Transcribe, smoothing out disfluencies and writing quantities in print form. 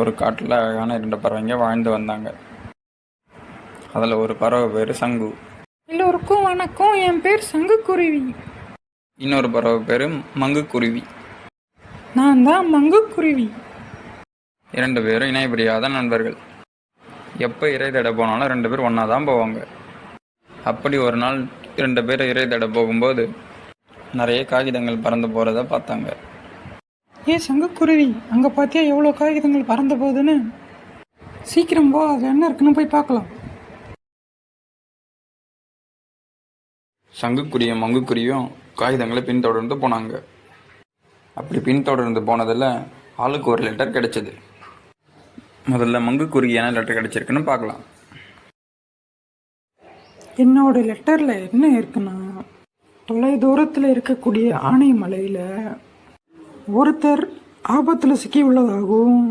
ஒரு காட்டில் அழகான 2 பறவைங்க வாழ்ந்து வந்தாங்க. அதில் ஒரு பறவை பேர் சங்கு. எல்லோருக்கும் வணக்கம், என் பேர் சங்குக்குருவி. இன்னொரு பறவை பேர் மங்கு குருவி. நான் தான் மங்குக்குருவி. 2 பேரும் இணைபிரியாத நண்பர்கள். எப்போ இறை தேட போனாலும் 2 பேர் ஒன்றா தான் போவாங்க. அப்படி ஒரு நாள் 2 பேர் இறை தேட போகும்போது நிறைய காகிதங்கள் பறந்து போகிறத பார்த்தாங்க. சங்குக்குருவி, அங்கே பார்த்தியா எவ்வளோ காகிதங்கள் பறந்து போகுதுன்னு? சீக்கிரம் வா, அது என்ன இருக்குன்னு போய் பார்க்கலாம். சங்குக்குருவியும் மங்குக்குருவியும் காகிதங்களை பின்தொடர்ந்து போனாங்க. அப்படி பின்தொடர்ந்து போனதில் ஆளுக்கு ஒரு லெட்டர் கிடைச்சது. முதல்ல மங்குக்குருவி என்ன லெட்டர் கிடைச்சிருக்குன்னு பார்க்கலாம். என்னோட லெட்டரில் என்ன இருக்குன்னா, தொலை தூரத்தில் இருக்கக்கூடிய ஆனைமலையில் ஒருத்தர் ஆபத்தில் சிக்கி உள்ளதாகவும்